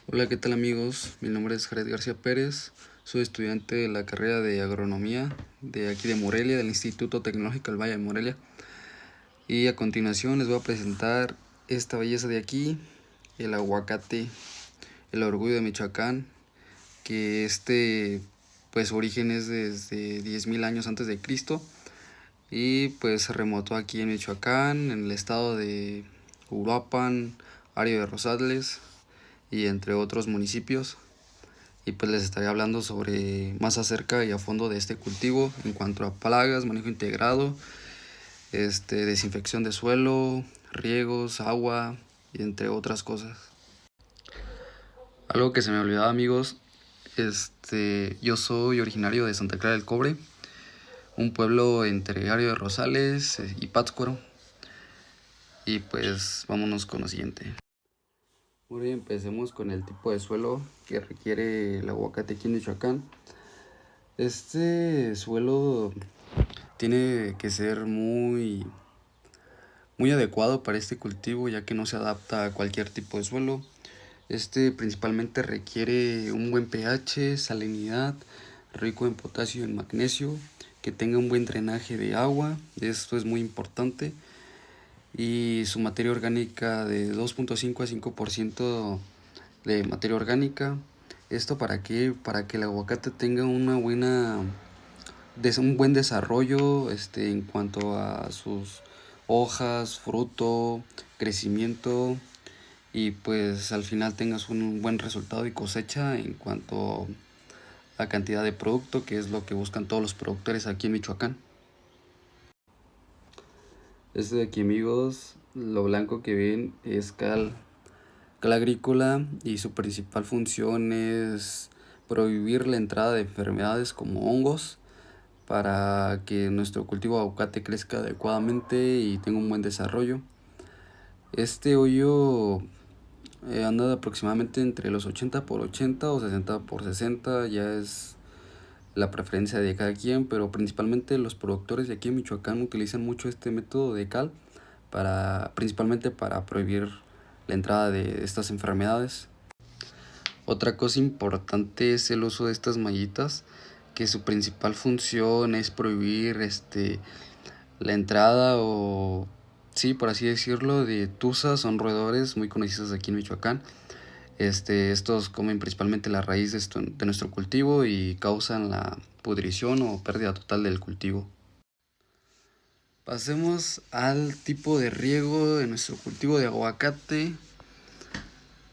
Hola, ¿qué tal amigos? Mi nombre es Jared García Pérez, soy estudiante de la carrera de agronomía de aquí de Morelia, del Instituto Tecnológico del Valle de Morelia. Y a continuación les voy a presentar esta belleza de aquí, el aguacate, el orgullo de Michoacán, que pues su origen es desde 10.000 años antes de Cristo y pues se remontó aquí en Michoacán, en el estado de Uruapan, área de Rosales y entre otros municipios. Y pues les estaré hablando sobre más acerca y a fondo de este cultivo en cuanto a plagas, manejo integrado, desinfección de suelo, riegos, agua y entre otras cosas. Algo que se me olvidaba, amigos, yo soy originario de Santa Clara del Cobre, un pueblo entre Área de Rosales y Pátzcuaro. Y pues vámonos con lo siguiente. Muy bien, empecemos con el tipo de suelo que requiere el aguacate aquí en Michoacán. Este suelo tiene que ser muy adecuado para este cultivo, ya que no se adapta a cualquier tipo de suelo. Principalmente requiere un buen pH, salinidad, rico en potasio y en magnesio, que tenga un buen drenaje de agua, esto es muy importante, y su materia orgánica de 2.5 a 5% de materia orgánica. ¿Esto para qué? Para que el aguacate tenga un buen desarrollo en cuanto a sus hojas, fruto, crecimiento y pues al final tengas un buen resultado y cosecha en cuanto a cantidad de producto, que es lo que buscan todos los productores aquí en Michoacán. Este de aquí, amigos, lo blanco que ven es cal agrícola y su principal función es prohibir la entrada de enfermedades como hongos para que nuestro cultivo de aguacate crezca adecuadamente y tenga un buen desarrollo. Este hoyo anda aproximadamente entre los 80 por 80 o 60 por 60, ya es la preferencia de cada quien, pero principalmente los productores de aquí en Michoacán utilizan mucho este método de cal principalmente para prohibir la entrada de estas enfermedades. Otra cosa importante es el uso de estas mallitas, que su principal función es prohibir la entrada o, sí, por así decirlo, de tuzas, son roedores muy conocidos aquí en Michoacán. Estos comen principalmente la raíz de nuestro cultivo y causan la pudrición o pérdida total del cultivo. Pasemos al tipo de riego de nuestro cultivo de aguacate.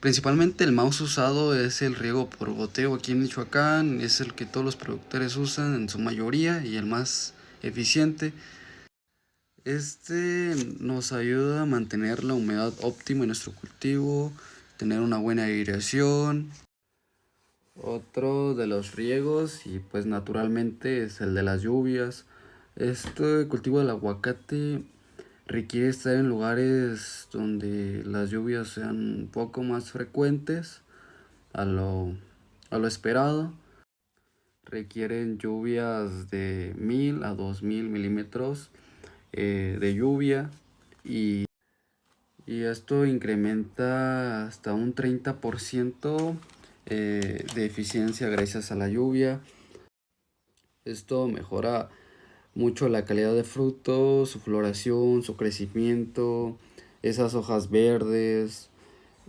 Principalmente el más usado es el riego por goteo aquí en Michoacán, es el que todos los productores usan en su mayoría y el más eficiente. Nos ayuda a mantener la humedad óptima en nuestro cultivo, tener una buena aireación. Otro de los riegos y pues naturalmente es el de las lluvias. Este cultivo del aguacate requiere estar en lugares donde las lluvias sean un poco más frecuentes a lo esperado. Requieren lluvias de 1000 a 2000 milímetros de lluvia y, y esto incrementa hasta un 30% de eficiencia gracias a la lluvia. Esto mejora mucho la calidad de fruto, su floración, su crecimiento, esas hojas verdes.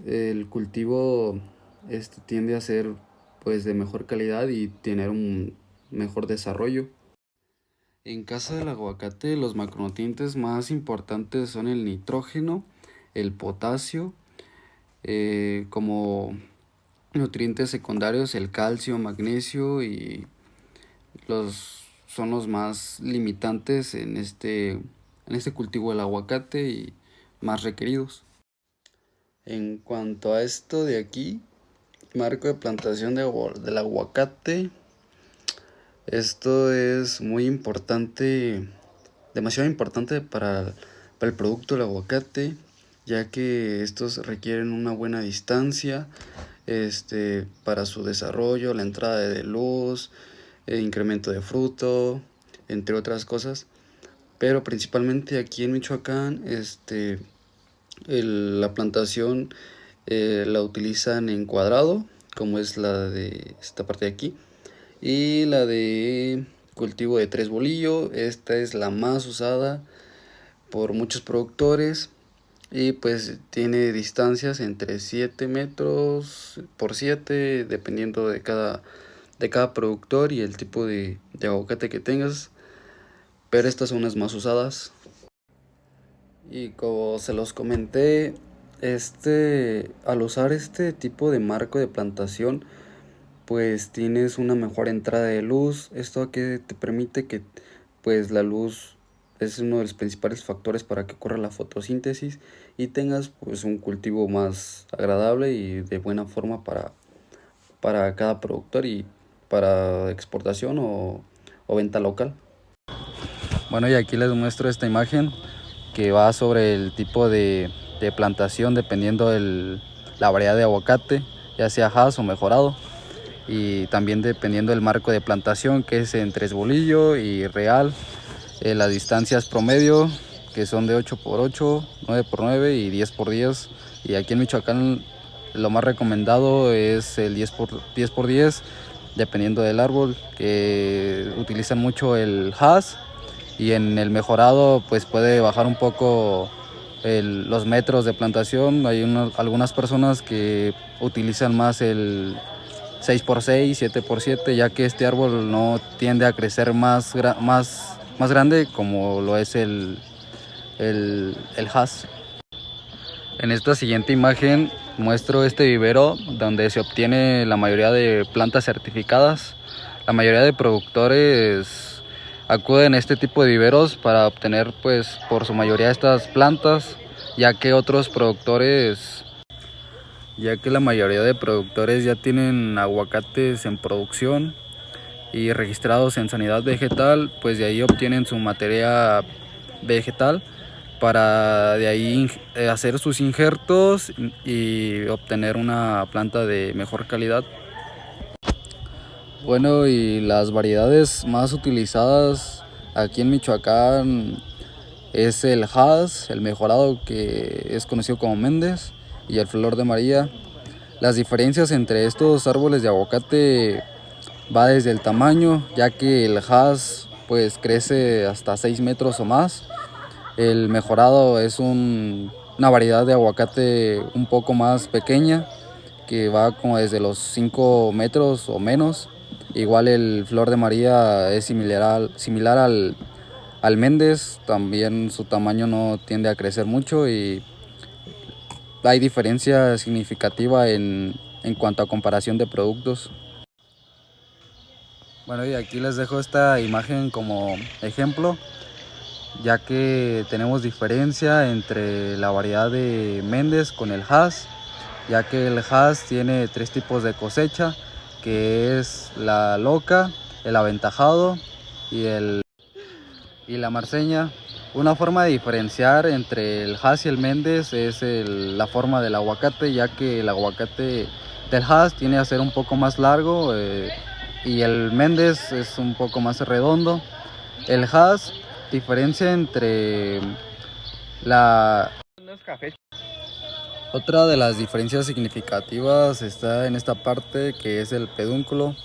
El cultivo tiende a ser pues de mejor calidad y tener un mejor desarrollo. En casa del aguacate los macronutrientes más importantes son el nitrógeno, el potasio, como nutrientes secundarios el calcio, magnesio y son los más limitantes en este cultivo del aguacate y más requeridos. En cuanto a esto de aquí, marco de plantación del aguacate, esto es muy importante, demasiado importante para el producto del aguacate, ya que estos requieren una buena distancia para su desarrollo, la entrada de luz, el incremento de fruto, entre otras cosas. Pero principalmente aquí en Michoacán, la plantación La utilizan en cuadrado, como es la de esta parte de aquí, y la de cultivo de 3 bolillo. Esta es la más usada por muchos productores y pues tiene distancias entre 7 metros por 7 dependiendo de cada productor y el tipo de aguacate que tengas, pero estas son las más usadas. Y como se los comenté, al usar este tipo de marco de plantación, pues tienes una mejor entrada de luz. Esto que te permite que pues la luz es uno de los principales factores para que ocurra la fotosíntesis y tengas pues un cultivo más agradable y de buena forma para cada productor y para exportación o venta local. Bueno, y aquí les muestro esta imagen que va sobre el tipo de plantación dependiendo la variedad de aguacate, ya sea Hass o mejorado, y también dependiendo del marco de plantación, que es en 3 bolillo y real, las distancias promedio, que son de 8x8, 9x9 y 10x10, y aquí en Michoacán lo más recomendado es el 10x10, dependiendo del árbol, que utilizan mucho el Hass, y en el mejorado pues puede bajar un poco los metros de plantación. Hay algunas personas que utilizan más el 6x6, 7x7, ya que este árbol no tiende a crecer más grande como lo es el Hass. En esta siguiente imagen muestro este vivero donde se obtiene la mayoría de plantas certificadas. La mayoría de productores acuden a este tipo de viveros para obtener pues por su mayoría estas plantas, ya que la mayoría de productores ya tienen aguacates en producción y registrados en sanidad vegetal, pues de ahí obtienen su materia vegetal para de ahí hacer sus injertos y obtener una planta de mejor calidad. Bueno, y las variedades más utilizadas aquí en Michoacán es el Hass, el mejorado, que es conocido como Méndez, y el Flor de María. Las diferencias entre estos árboles de aguacate va desde el tamaño, ya que el Hass pues crece hasta 6 metros o más. El mejorado es una variedad de aguacate un poco más pequeña, que va como desde los 5 metros o menos. Igual el Flor de María es similar al Méndez, también su tamaño no tiende a crecer mucho y hay diferencia significativa en cuanto a comparación de productos. Bueno, y aquí les dejo esta imagen como ejemplo, ya que tenemos diferencia entre la variedad de Méndez con el Hass, ya que el Hass tiene 3 tipos de cosecha, que es la loca, el aventajado y la marceña. Una forma de diferenciar entre el Hass y el Méndez es la forma del aguacate, ya que el aguacate del Hass tiene a ser un poco más largo y el Méndez es un poco más redondo. El Hass diferencia entre Otra de las diferencias significativas está en esta parte, que es el pedúnculo,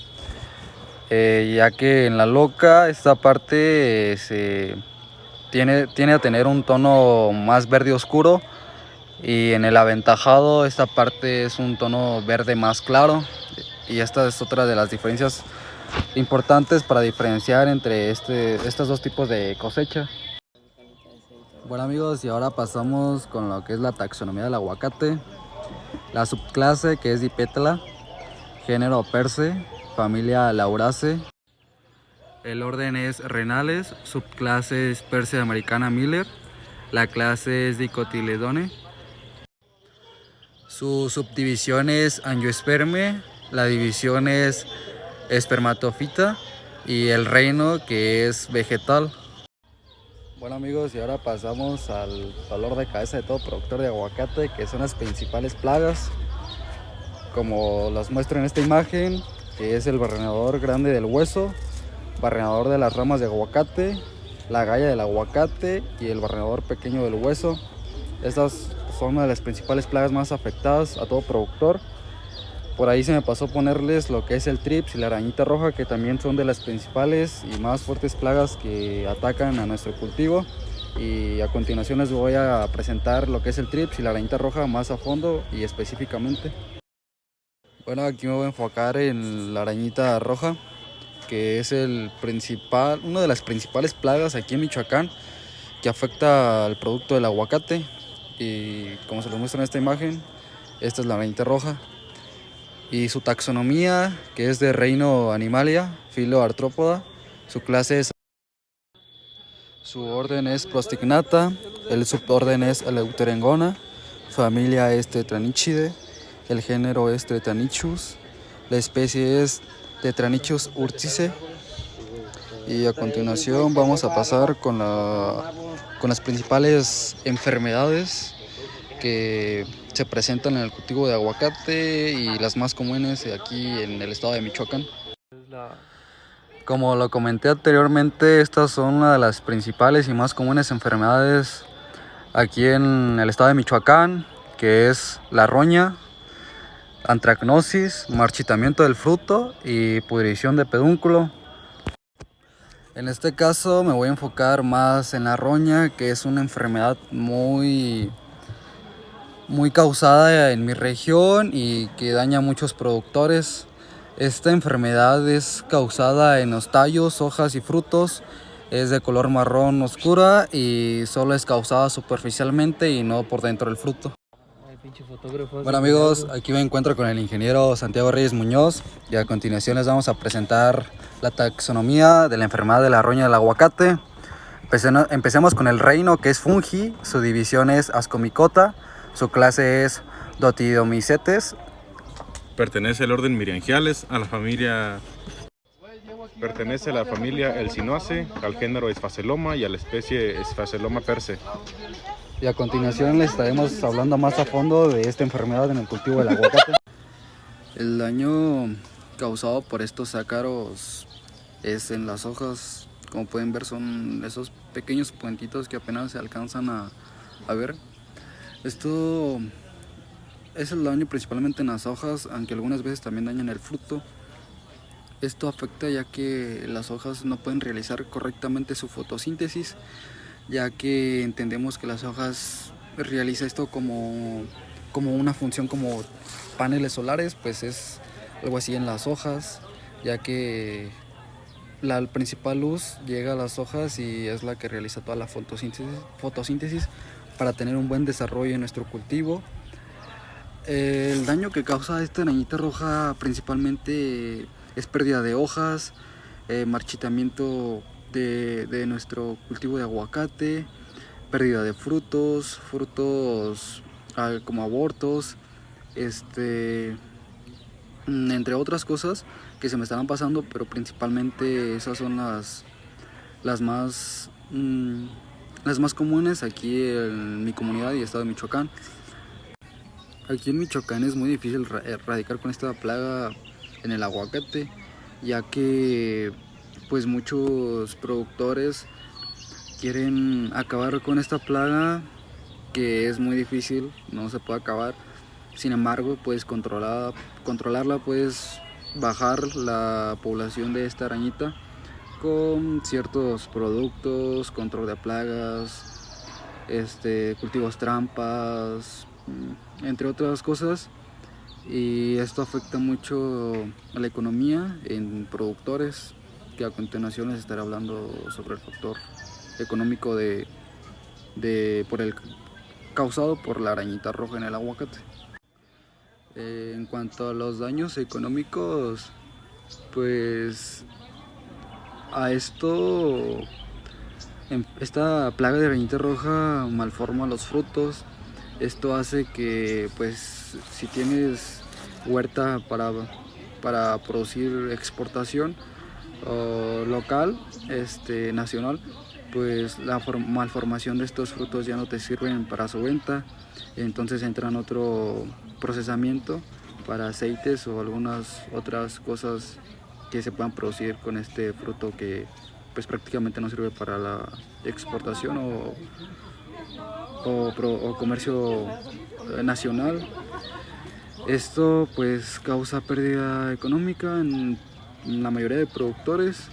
ya que en la loca esta parte tiene a tener un tono más verde oscuro, y en el aventajado esta parte es un tono verde más claro, y esta es otra de las diferencias importantes para diferenciar entre estos dos tipos de cosecha. Bueno amigos, y ahora pasamos con lo que es la taxonomía del aguacate. La subclase, que es Dipetala, género Perse, familia Lauraceae. El orden es Renales, subclase es Perse americana Miller, la clase es Dicotyledone. Su subdivisión es Angiosperme, la división es Espermatofita y el reino, que es vegetal. Bueno amigos, y ahora pasamos al dolor de cabeza de todo productor de aguacate, que son las principales plagas, como las muestro en esta imagen, que es el barrenador grande del hueso, barrenador de las ramas de aguacate, la galla del aguacate y el barrenador pequeño del hueso. Estas son una de las principales plagas más afectadas a todo productor. Por ahí se me pasó ponerles lo que es el trips y la arañita roja, que también son de las principales y más fuertes plagas que atacan a nuestro cultivo. Y a continuación les voy a presentar lo que es el trips y la arañita roja más a fondo y específicamente. Bueno, aquí me voy a enfocar en la arañita roja, que es una de las principales plagas aquí en Michoacán que afecta al producto del aguacate. Y como se lo muestra en esta imagen, esta es la arañita roja. Y su taxonomía, que es de reino Animalia, filo Artrópoda. Su orden es Prostignata, el suborden es Eleuterengona, familia es Tetranychidae, el género es Tetranychus, la especie es Tetranychus urtice. Y a continuación vamos a pasar con las principales enfermedades que se presentan en el cultivo de aguacate y las más comunes aquí en el estado de Michoacán. Como lo comenté anteriormente, estas son una de las principales y más comunes enfermedades aquí en el estado de Michoacán, que es la roña, antracnosis, marchitamiento del fruto y pudrición de pedúnculo. En este caso me voy a enfocar más en la roña, que es una enfermedad muy causada en mi región y que daña a muchos productores. Esta enfermedad es causada en los tallos, hojas y frutos. Es de color marrón oscura y solo es causada superficialmente y no por dentro del fruto. Bueno amigos, aquí me encuentro con el ingeniero Santiago Reyes Muñoz y a continuación les vamos a presentar la taxonomía de la enfermedad de la roña del aguacate. Empecemos con el reino, que es fungi, su división es Ascomycota, su clase es Dotidomycetes. Pertenece al orden Myriangiales, pertenece a la familia Elcinoaceae, al género Esfaceloma y a la especie Esfaceloma perse. Y a continuación les estaremos hablando más a fondo de esta enfermedad en el cultivo del aguacate. El daño causado por estos ácaros es en las hojas. Como pueden ver, son esos pequeños puentitos que apenas se alcanzan a ver. Esto es el daño principalmente en las hojas, aunque algunas veces también dañan el fruto. Esto afecta ya que las hojas no pueden realizar correctamente su fotosíntesis, ya que entendemos que las hojas realiza esto como una función como paneles solares, pues es algo así en las hojas, ya que la principal luz llega a las hojas y es la que realiza toda la fotosíntesis para tener un buen desarrollo en nuestro cultivo. El daño que causa esta arañita roja principalmente es pérdida de hojas, marchitamiento de nuestro cultivo de aguacate, pérdida de frutos como abortos, entre otras cosas que se me estaban pasando, pero principalmente esas son las más comunes aquí en mi comunidad y estado de Michoacán. Aquí en Michoacán es muy difícil erradicar con esta plaga en el aguacate, ya que pues muchos productores quieren acabar con esta plaga, que es muy difícil, no se puede acabar. Sin embargo, puedes controlarla, puedes bajar la población de esta arañita con ciertos productos, control de plagas, cultivos trampas, entre otras cosas. Y esto afecta mucho a la economía en productores, que a continuación les estaré hablando sobre el factor económico causado por la arañita roja en el aguacate. En cuanto a los daños económicos, pues esta plaga de arañita roja malforma los frutos. Esto hace que, pues, si tienes huerta para producir exportación local, nacional, pues la malformación de estos frutos ya no te sirven para su venta, entonces entra en otro procesamiento para aceites o algunas otras cosas que se puedan producir con este fruto que pues prácticamente no sirve para la exportación o comercio nacional. Esto pues causa pérdida económica en la mayoría de productores,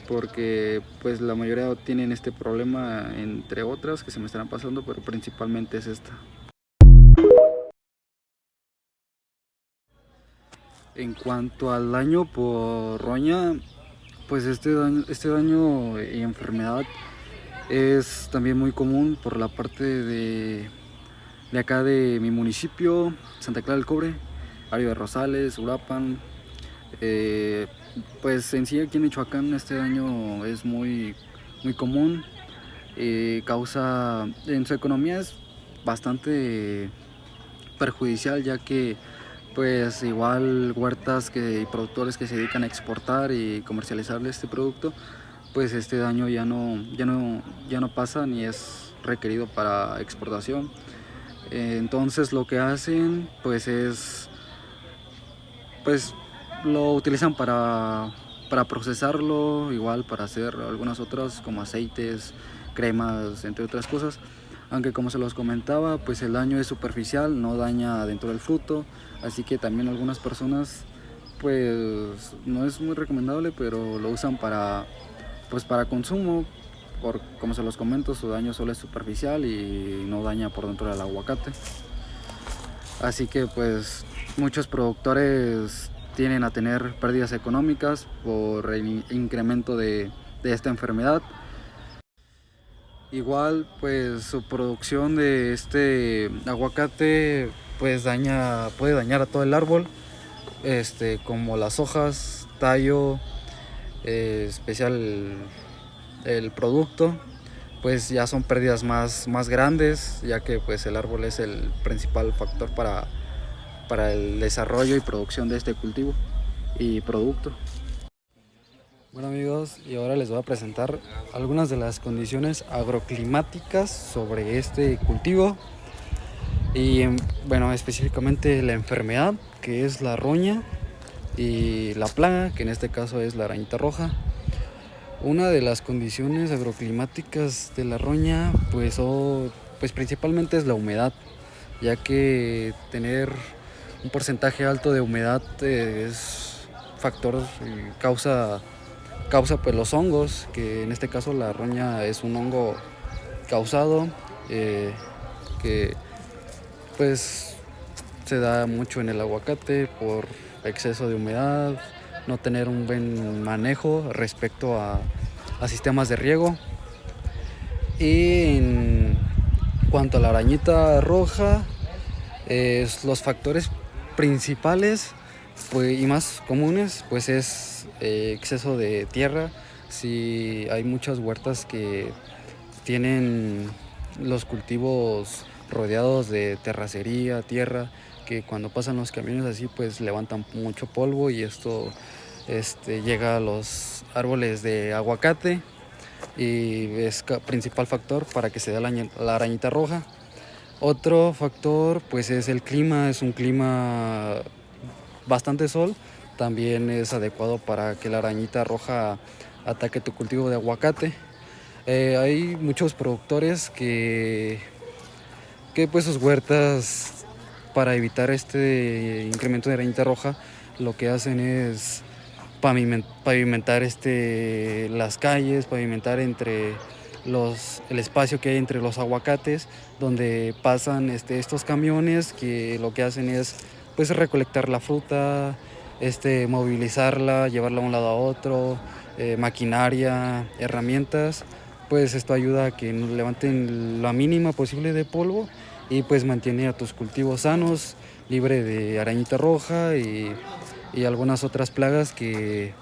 porque pues la mayoría tienen este problema, entre otras que se me estarán pasando, pero principalmente es esta. En cuanto al daño por roña, pues este daño y enfermedad es también muy común por la parte de acá de mi municipio, Santa Clara del Cobre, área de Rosales, Uruapan. Pues en sí aquí en Michoacán este daño es muy común. Causa, en su economía es bastante perjudicial, ya que pues igual huertas y productores que se dedican a exportar y comercializar este producto, pues este daño ya no pasa ni es requerido para exportación. Entonces lo que hacen pues es, pues lo utilizan para procesarlo, igual para hacer algunas otras como aceites, cremas, entre otras cosas. Aunque como se los comentaba, pues el daño es superficial, no daña dentro del fruto, así que también algunas personas pues no es muy recomendable, pero lo usan para consumo. Como se los comento, su daño solo es superficial y no daña por dentro del aguacate. Así que pues muchos productores tienden a tener pérdidas económicas por el incremento de esta enfermedad. Igual pues su producción de este aguacate pues puede dañar a todo el árbol, como las hojas, tallo, especial el producto, pues ya son pérdidas más grandes, ya que pues el árbol es el principal factor para el desarrollo y producción de este cultivo y producto. Bueno amigos, y ahora les voy a presentar algunas de las condiciones agroclimáticas sobre este cultivo y bueno, específicamente la enfermedad, que es la roña, y la plaga, que en este caso es la arañita roja. Una de las condiciones agroclimáticas de la roña pues principalmente es la humedad, ya que tener un porcentaje alto de humedad es factor y causa pues los hongos, que en este caso la roña es un hongo causado, que pues se da mucho en el aguacate por exceso de humedad, no tener un buen manejo respecto a sistemas de riego. Y en cuanto a la arañita roja, los factores principales pues, y más comunes pues es exceso de tierra. Si hay muchas huertas que tienen los cultivos rodeados de terracería, tierra, que cuando pasan los camiones así pues levantan mucho polvo y esto llega a los árboles de aguacate y es principal factor para que se dé la arañita roja. Otro factor pues es el clima, es un clima bastante sol, también es adecuado para que la arañita roja ataque tu cultivo de aguacate. Hay muchos productores que pues sus huertas, para evitar este incremento de arañita roja, lo que hacen es pavimentar las calles, pavimentar el espacio que hay entre los aguacates, donde pasan estos camiones que lo que hacen es pues recolectar la fruta, movilizarla, llevarla de un lado a otro, maquinaria, herramientas. Pues esto ayuda a que nos levanten la mínima posible de polvo y pues mantiene a tus cultivos sanos, libre de arañita roja y algunas otras plagas que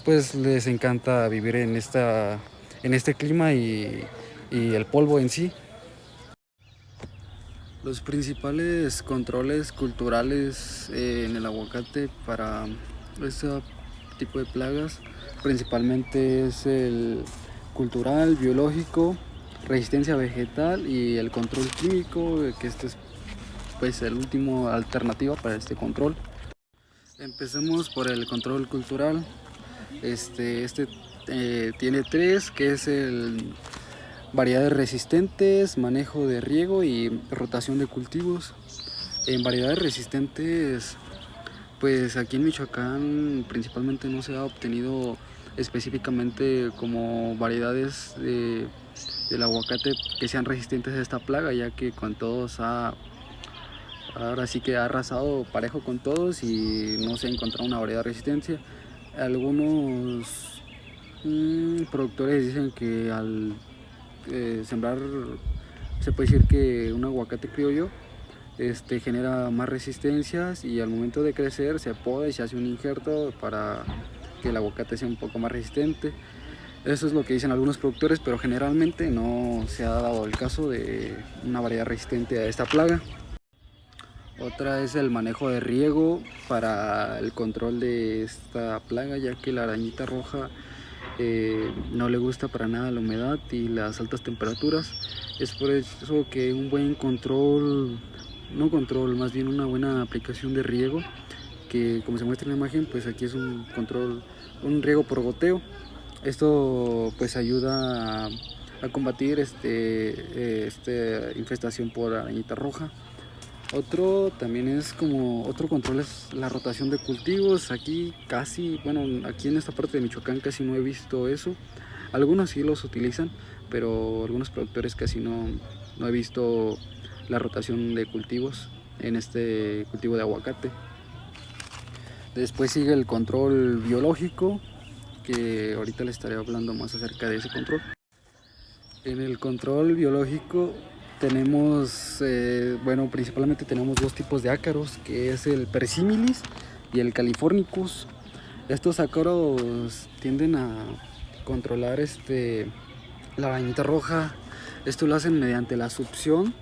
pues les encanta vivir en este clima y el polvo en sí. Los principales controles culturales en el aguacate para este tipo de plagas principalmente es el cultural, biológico, resistencia vegetal y el control químico, que este es pues el último alternativa para este control. Empecemos por el control cultural. Tiene tres, que es el variedades resistentes, manejo de riego y rotación de cultivos. En variedades resistentes, pues aquí en Michoacán principalmente no se ha obtenido específicamente como variedades del aguacate que sean resistentes a esta plaga, ya que con todos ahora sí que ha arrasado parejo con todos y no se ha encontrado una variedad de resistencia. Algunos productores dicen que al sembrar, se puede decir que un aguacate criollo genera más resistencias y al momento de crecer se poda y se hace un injerto para que el aguacate sea un poco más resistente. Eso es lo que dicen algunos productores, pero generalmente no se ha dado el caso de una variedad resistente a esta plaga. Otra es el manejo de riego para el control de esta plaga, ya que la arañita roja no le gusta para nada la humedad y las altas temperaturas. Es por eso que un buen control, no control, más bien una buena aplicación de riego, que como se muestra en la imagen, pues aquí es un control, un riego por goteo. Esto pues ayuda a combatir esta infestación por arañita roja. Otro también es como otro control es la rotación de cultivos. Aquí casi, bueno, aquí en esta parte de Michoacán casi no he visto eso. Algunos sí los utilizan, pero algunos productores casi no he visto la rotación de cultivos en este cultivo de aguacate. Después sigue el control biológico, que ahorita les estaré hablando más acerca de ese control. En el control biológico tenemos, bueno, principalmente tenemos dos tipos de ácaros, que es el Persimilis y el Californicus. Estos ácaros tienden a controlar la arañita roja. Esto lo hacen mediante la succión.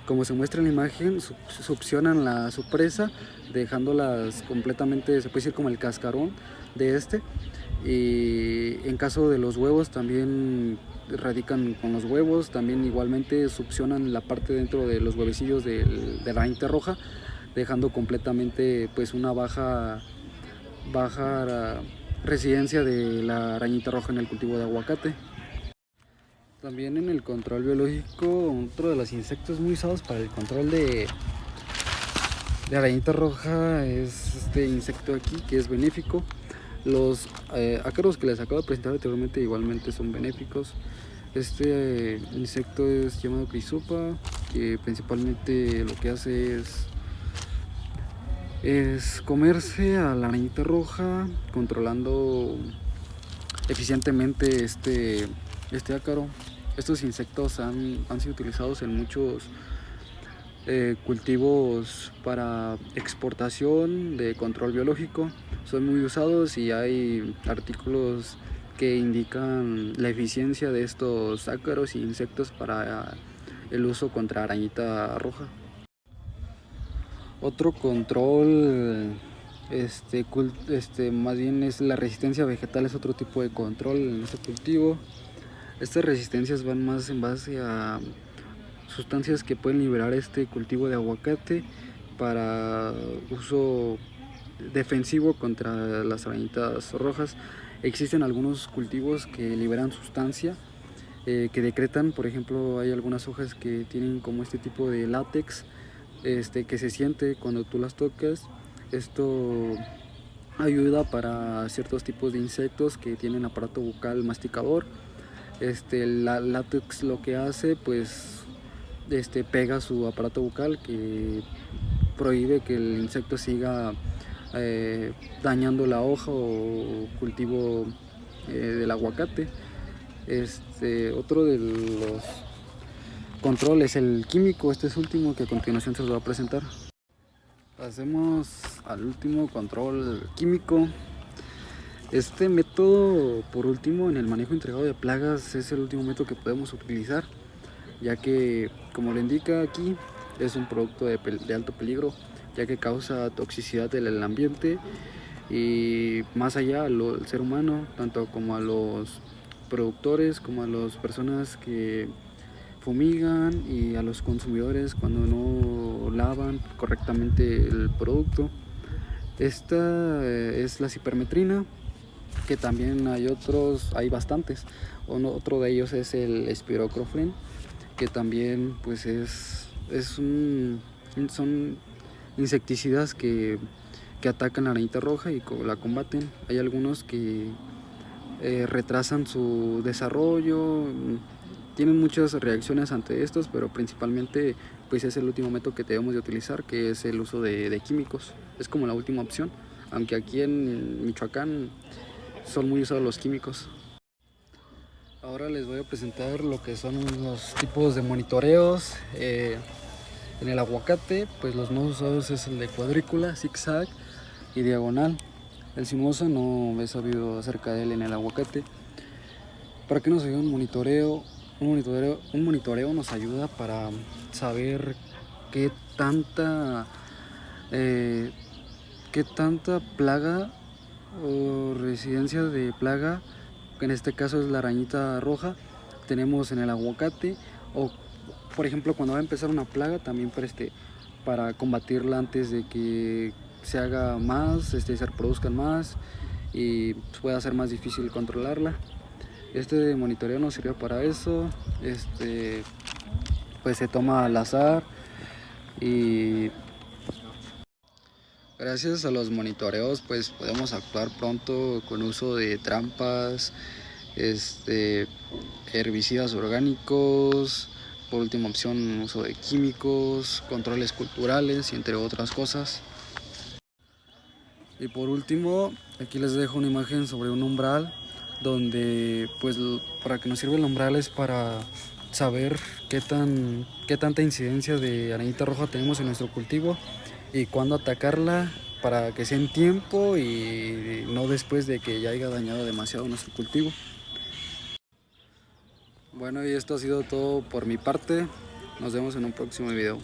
Como se muestra en la imagen, succionan su presa, dejándolas completamente, se puede decir como el cascarón de y en caso de los huevos también radican con los huevos, también igualmente succionan la parte dentro de los huevecillos de la arañita roja, dejando completamente pues una baja residencia de la arañita roja en el cultivo de aguacate. También en el control biológico, otro de los insectos muy usados para el control de arañita roja es este insecto aquí, que es benéfico. Los ácaros que les acabo de presentar anteriormente igualmente son benéficos. Este insecto es llamado Crisopa, que principalmente lo que hace es comerse a la arañita roja, controlando eficientemente este ácaro. Estos insectos han sido utilizados en muchos cultivos para exportación de control biológico. Son muy usados y hay artículos que indican la eficiencia de estos ácaros y insectos para el uso contra arañita roja. Otro control, más bien es la resistencia vegetal, es otro tipo de control en este cultivo. Estas resistencias van más en base a sustancias que pueden liberar este cultivo de aguacate para uso defensivo contra las arañitas rojas. Existen algunos cultivos que liberan sustancia que decretan, por ejemplo, hay algunas hojas que tienen como este tipo de látex que se siente cuando tú las tocas. Esto ayuda para ciertos tipos de insectos que tienen aparato bucal masticador. La látex lo que hace, pues pega su aparato bucal, que prohíbe que el insecto siga dañando la hoja o cultivo del aguacate. Otro de los controles, el químico, este es último que a continuación se los voy a presentar. Pasemos al último control químico. Este método, por último, en el manejo integrado de plagas, es el último método que podemos utilizar, ya que, como lo indica aquí, es un producto de alto peligro, ya que causa toxicidad en el ambiente y más allá al ser humano, tanto como a los productores, como a las personas que fumigan y a los consumidores cuando no lavan correctamente el producto. Esta es la cipermetrina. que también hay otros, hay bastantes. Otro de ellos es el Spirocroflen, que también pues son insecticidas que atacan la arañita roja y la combaten. Hay algunos que retrasan su desarrollo, tienen muchas reacciones ante estos, pero principalmente pues es el último método que debemos de utilizar, que es el uso de químicos. Es como la última opción, aunque aquí en Michoacán son muy usados los químicos. Ahora les voy a presentar lo que son los tipos de monitoreos. En el aguacate, pues los más usados es el de cuadrícula, zigzag y diagonal. El sinuoso no he sabido acerca de él en el aguacate. ¿Para qué nos ayuda un monitoreo? Un monitoreo nos ayuda para saber qué tanta plaga o residencia de plaga, que en este caso es la arañita roja, tenemos en el aguacate, o por ejemplo cuando va a empezar una plaga también para combatirla antes de que se haga más, se reproduzcan más y pueda ser más difícil controlarla. Este monitoreo nos sirve para eso. Pues se toma al azar y gracias a los monitoreos pues podemos actuar pronto con uso de trampas, herbicidas orgánicos, por última opción uso de químicos, controles culturales y entre otras cosas. Y por último, aquí les dejo una imagen sobre un umbral, donde pues para que nos sirve el umbral es para saber qué tanta incidencia de arañita roja tenemos en nuestro cultivo y cuándo atacarla, para que sea en tiempo y no después de que ya haya dañado demasiado nuestro cultivo. Bueno, y esto ha sido todo por mi parte. Nos vemos en un próximo video.